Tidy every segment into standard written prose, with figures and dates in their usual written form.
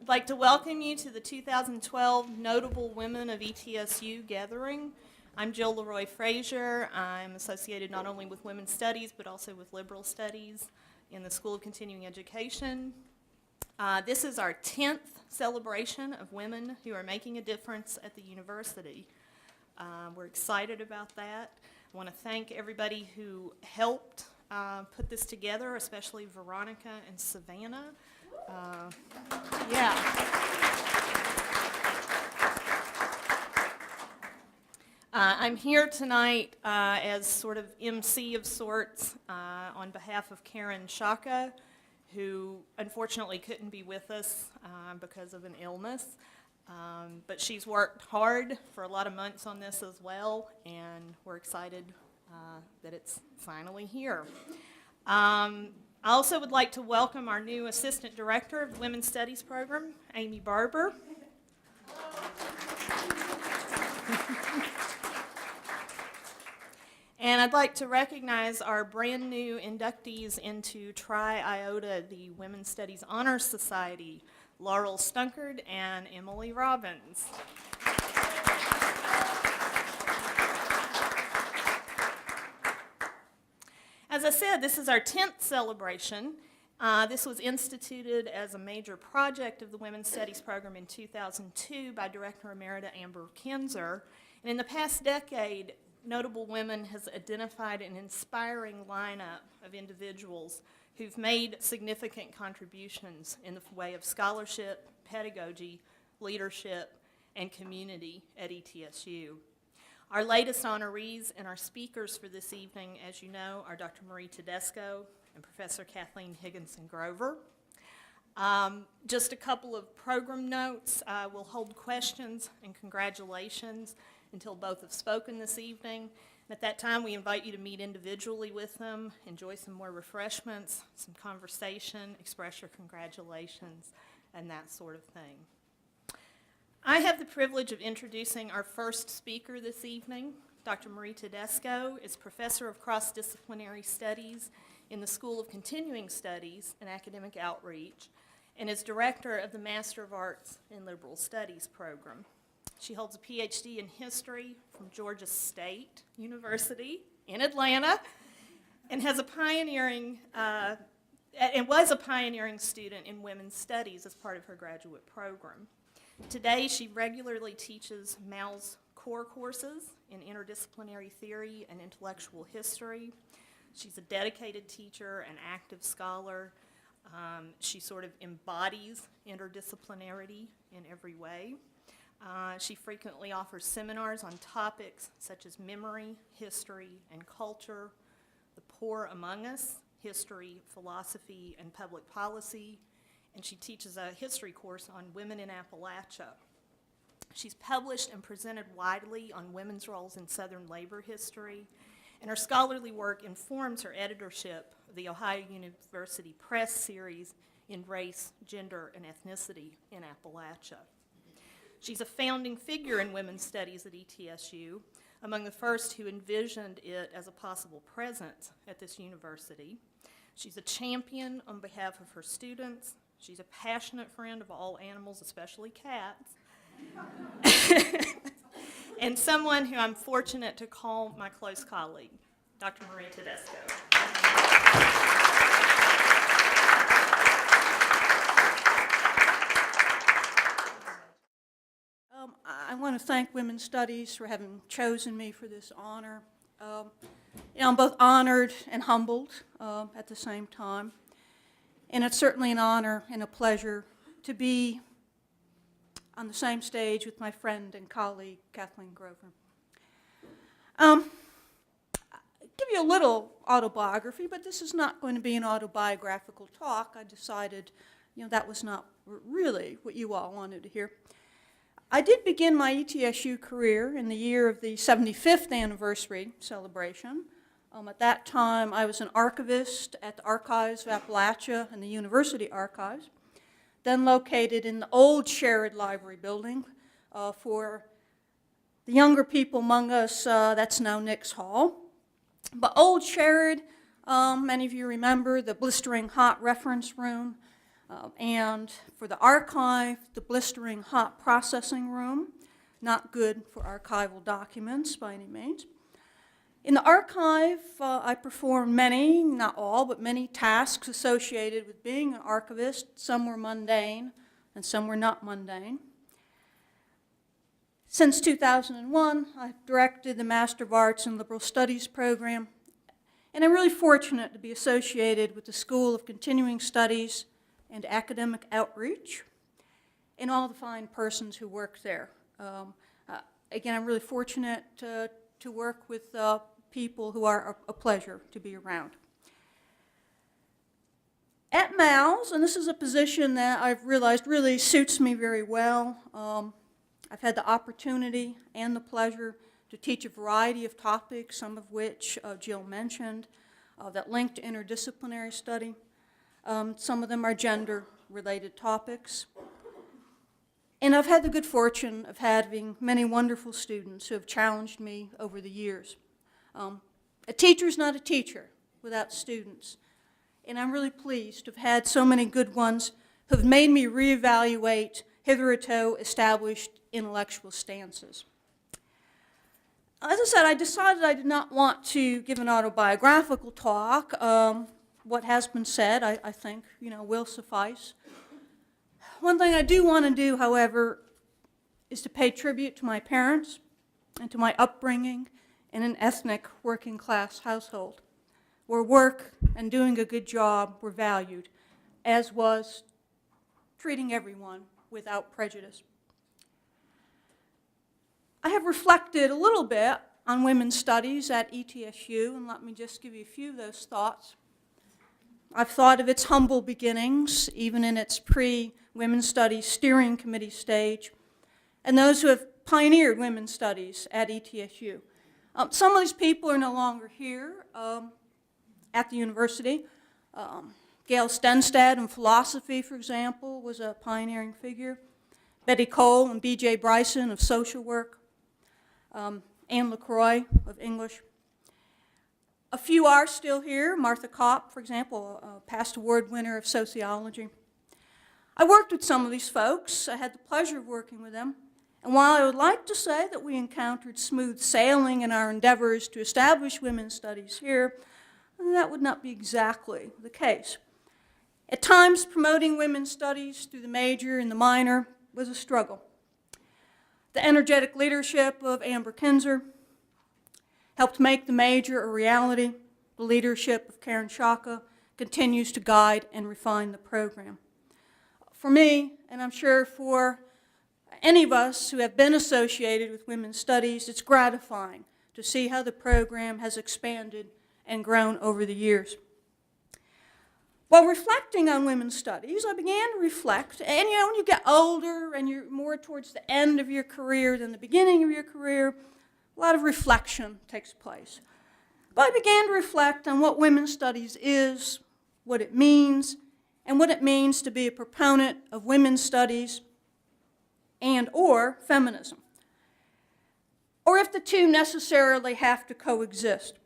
I'd like to welcome you to the 2012 Notable Women of ETSU gathering. I'm Jill Leroy Frazier. I'm associated not only with Women's Studies, but also with Liberal Studies in the School of Continuing Education. This is our 10th celebration of women who are making a difference at the university. We're excited about that. I want to thank everybody who helped put this together, especially Veronica and Savannah. I'm here tonight as sort of MC of sorts on behalf of Karen Shaka, who unfortunately couldn't be with us because of an illness. But she's worked hard for a lot of months on this as well, and we're excited that it's finally here. I also would like to welcome our new Assistant Director of the Women's Studies Program, Amy Barber. And I'd like to recognize our brand new inductees into Tri Iota, the Women's Studies Honor Society, Laurel Stunkard and Emily Robbins. As I said, this is our 10th celebration. This was instituted as a major project of the Women's Studies program in 2002 by Director Emerita Amber Kinzer. And in the past decade, Notable Women has identified an inspiring lineup of individuals who've made significant contributions in the way of scholarship, pedagogy, leadership, and community at ETSU. Our latest honorees and our speakers for this evening, as you know, are Dr. Marie Tedesco and Professor Kathleen Higginson-Grover. Just a couple of program notes. We'll hold questions and congratulations until both have spoken this evening. At that time, we invite you to meet individually with them, enjoy some more refreshments, some conversation, express your congratulations, and that sort of thing. I have the privilege of introducing our first speaker this evening. Dr. Marie Tedesco is Professor of Cross-Disciplinary Studies in the School of Continuing Studies and Academic Outreach, and is Director of the Master of Arts in Liberal Studies program. She holds a PhD in history from Georgia State University in Atlanta, and has a pioneering and was a pioneering student in women's studies as part of her graduate program. Today, she regularly teaches Mal's core courses in interdisciplinary theory and intellectual history. She's a dedicated teacher and active scholar. She sort of embodies interdisciplinarity in every way. She frequently offers seminars on topics such as memory, history, and culture, the poor among us, history, philosophy, and public policy, and she teaches a history course on women in Appalachia. She's published and presented widely on women's roles in Southern labor history, and her scholarly work informs her editorship of the Ohio University Press series in Race, Gender, and Ethnicity in Appalachia. She's a founding figure in women's studies at ETSU, among the first who envisioned it as a possible presence at this university. She's a champion on behalf of her students. She's a passionate friend of all animals, especially cats, and someone who I'm fortunate to call my close colleague, Dr. Marie Tedesco. I want to thank Women's Studies for having chosen me for this honor. I'm both honored and humbled at the same time. And it's certainly an honor and a pleasure to be on the same stage with my friend and colleague, Kathleen Grover. I'll give you a little autobiography, but this is not going to be an autobiographical talk. I decided, that was not really what you all wanted to hear. I did begin my ETSU career in the year of the 75th anniversary celebration. At that time, I was an archivist at the Archives of Appalachia and the University Archives, then located in the old Sherrod Library building. For the younger people among us, that's now Nix Hall. But old Sherrod, many of you remember the blistering hot reference room, And for the archive, the blistering hot processing room, not good for archival documents by any means. In the archive, I performed many, not all, but many tasks associated with being an archivist. Some were mundane and some were not mundane. Since 2001, I've directed the Master of Arts in Liberal Studies program, and I'm really fortunate to be associated with the School of Continuing Studies and Academic Outreach and all the fine persons who work there. Again, I'm really fortunate to work with people who are a pleasure to be around. At MALS, and this is a position that I've realized really suits me very well, I've had the opportunity and the pleasure to teach a variety of topics, some of which Jill mentioned, that link to interdisciplinary study. Some of them are gender-related topics. And I've had the good fortune of having many wonderful students who have challenged me over the years. A teacher's not a teacher without students. And I'm really pleased to have had so many good ones who have made me reevaluate hitherto established intellectual stances. As I said, I decided I did not want to give an autobiographical talk. What has been said, I think, will suffice. One thing I do want to do, however, is to pay tribute to my parents and to my upbringing in an ethnic working-class household, where work and doing a good job were valued, as was treating everyone without prejudice. I have reflected a little bit on women's studies at ETSU, and let me just give you a few of those thoughts. I've thought of its humble beginnings, even in its pre-Women's Studies Steering Committee stage, and those who have pioneered women's studies at ETSU. Some of these people are no longer here at the university. Gail Stenstad in philosophy, for example, was a pioneering figure. Betty Cole and B.J. Bryson of social work. Anne LaCroix of English. A few are still here. Martha Kopp, for example, a past award winner of sociology. I worked with some of these folks. I had the pleasure of working with them. And while I would like to say that we encountered smooth sailing in our endeavors to establish women's studies here, that would not be exactly the case. At times, promoting women's studies through the major and the minor was a struggle. The energetic leadership of Amber Kinzer helped make the major a reality. The leadership of Karen Shaka continues to guide and refine the program. For me, and I'm sure for any of us who have been associated with women's studies, it's gratifying to see how the program has expanded and grown over the years. While reflecting on women's studies, I began to reflect, and when you get older and you're more towards the end of your career than the beginning of your career, a lot of reflection takes place. But I began to reflect on what women's studies is, what it means, and what it means to be a proponent of women's studies and/or feminism, or if the two necessarily have to coexist.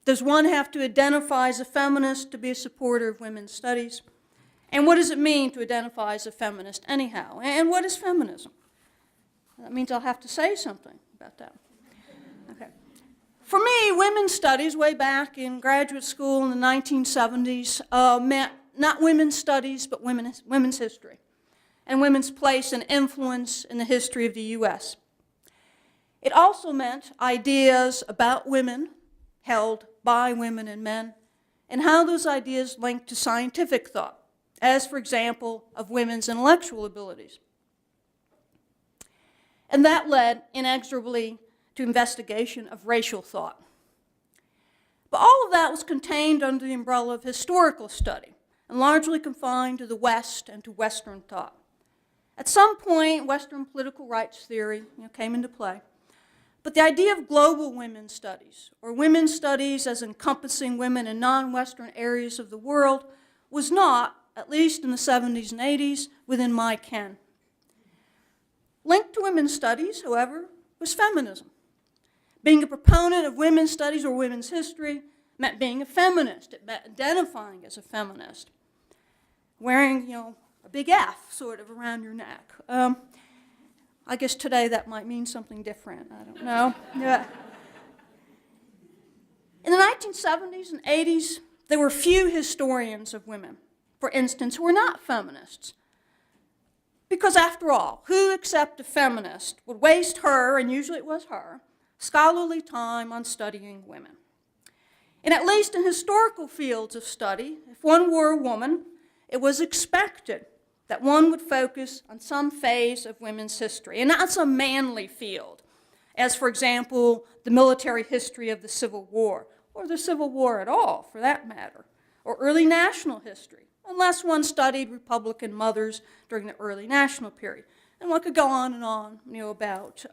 Does one have to identify as a feminist to be a supporter of women's studies? And what does it mean to identify as a feminist anyhow? And what is feminism? That means I'll have to say something about that. Okay. For me, women's studies, way back in graduate school in the 1970s, meant not women's studies, but women's history, and women's place and influence in the history of the U.S. It also meant ideas about women held by women and men, and how those ideas link to scientific thought, as, for example, of women's intellectual abilities. And that led inexorably to investigation of racial thought. But all of that was contained under the umbrella of historical study, and largely confined to the West and to Western thought. At some point, Western political rights theory came into play. But the idea of global women's studies, or women's studies as encompassing women in non-Western areas of the world, was not, at least in the 70s and 80s, within my ken. Linked to women's studies, however, was feminism. Being a proponent of women's studies or women's history meant being a feminist. It meant identifying as a feminist. Wearing, a big F sort of around your neck. I guess today that might mean something different. I don't know. Yeah. In the 1970s and 80s, there were few historians of women, for instance, who were not feminists. Because after all, who except a feminist would waste her, and usually it was her, scholarly time on studying women? And at least in historical fields of study, if one were a woman, it was expected that one would focus on some phase of women's history, and not some manly field, as, for example, the military history of the Civil War, or the Civil War at all, for that matter, or early national history, unless one studied Republican mothers during the early national period. And one could go on and on, about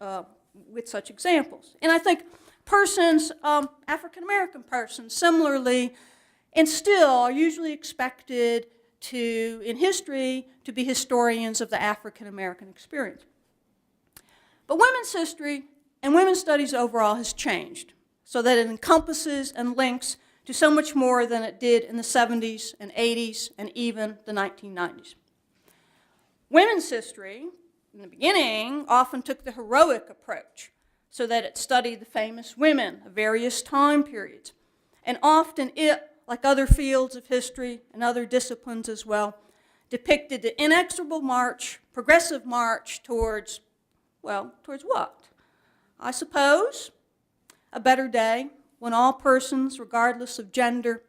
with such examples. And I think persons, African-American persons, similarly, and still are usually expected to, in history, to be historians of the African-American experience. But women's history and women's studies overall has changed, so that it encompasses and links to so much more than it did in the 70s and 80s and even the 1990s. Women's history, in the beginning, often took the heroic approach, so that it studied the famous women of various time periods. And often it, like other fields of history and other disciplines as well, depicted the inexorable march, progressive march towards what? I suppose a better day when all persons, regardless of gender,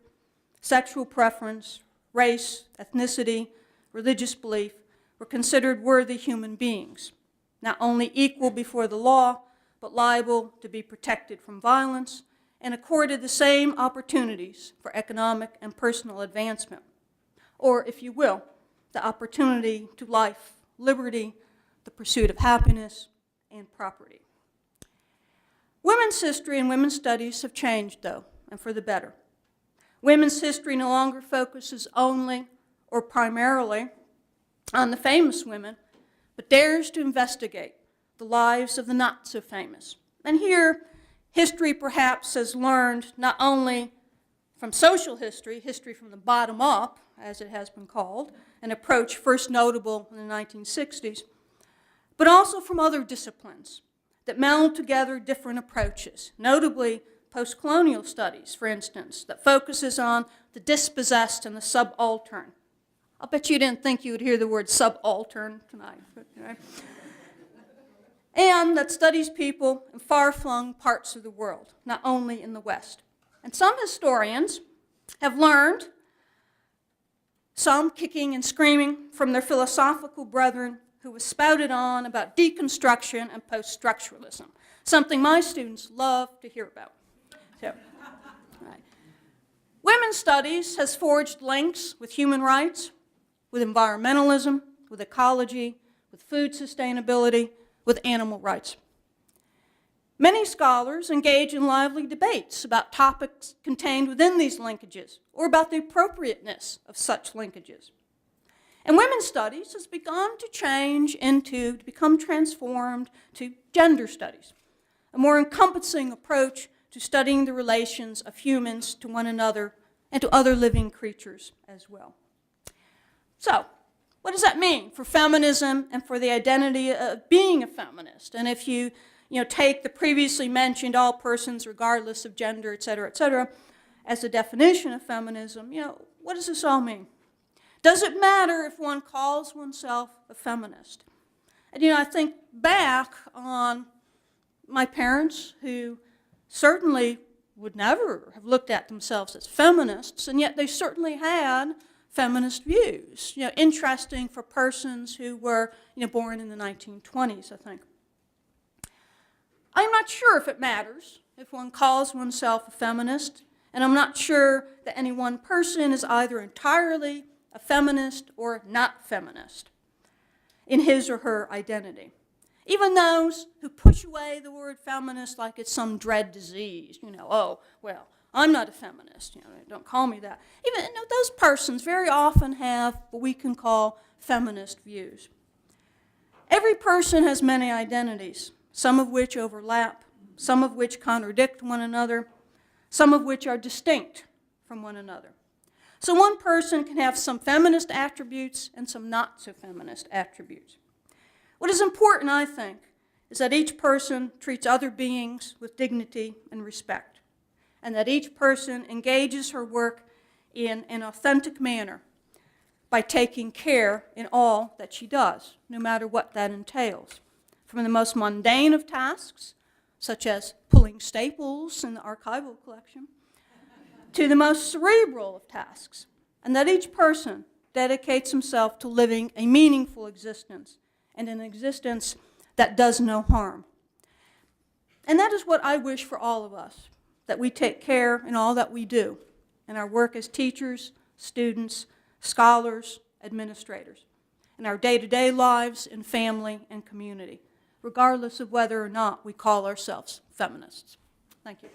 sexual preference, race, ethnicity, religious belief, were considered worthy human beings, not only equal before the law, but liable to be protected from violence and accorded the same opportunities for economic and personal advancement, or, if you will, the opportunity to life, liberty, the pursuit of happiness, and property. Women's history and women's studies have changed, though, and for the better. Women's history no longer focuses only or primarily on the famous women, but dares to investigate the lives of the not-so-famous. And here, history perhaps has learned not only from social history, history from the bottom up, as it has been called, an approach first notable in the 1960s, but also from other disciplines that meld together different approaches, notably post-colonial studies, for instance, that focuses on the dispossessed and the subaltern. I'll bet you didn't think you would hear the word subaltern tonight. And that studies people in far-flung parts of the world, not only in the West. And some historians have learned, some kicking and screaming from their philosophical brethren who was spouted on about deconstruction and post-structuralism, something my students love to hear about. So, right. Women's studies has forged links with human rights, with environmentalism, with ecology, with food sustainability, with animal rights. Many scholars engage in lively debates about topics contained within these linkages, or about the appropriateness of such linkages. And women's studies has begun to change to become transformed to gender studies, a more encompassing approach to studying the relations of humans to one another and to other living creatures as well. So, what does that mean for feminism and for the identity of being a feminist? And if you take the previously mentioned all persons regardless of gender, et cetera, as a definition of feminism, what does this all mean? Does it matter if one calls oneself a feminist? And I think back on my parents who certainly would never have looked at themselves as feminists, and yet they certainly had feminist views, interesting for persons who were born in the 1920s, I think. I'm not sure if it matters if one calls oneself a feminist, and I'm not sure that any one person is either entirely a feminist or not feminist in his or her identity. Even those who push away the word feminist like it's some dread disease, oh, well, I'm not a feminist, don't call me that. Even those persons very often have what we can call feminist views. Every person has many identities, some of which overlap, some of which contradict one another, some of which are distinct from one another. So one person can have some feminist attributes and some not so feminist attributes. What is important, I think, is that each person treats other beings with dignity and respect, and that each person engages her work in an authentic manner by taking care in all that she does, no matter what that entails. From the most mundane of tasks, such as pulling staples in the archival collection, to the most cerebral of tasks, and that each person dedicates himself to living a meaningful existence, and an existence that does no harm. And that is what I wish for all of us, that we take care in all that we do, in our work as teachers, students, scholars, administrators, in our day-to-day lives, in family and community, regardless of whether or not we call ourselves feminists. Thank you.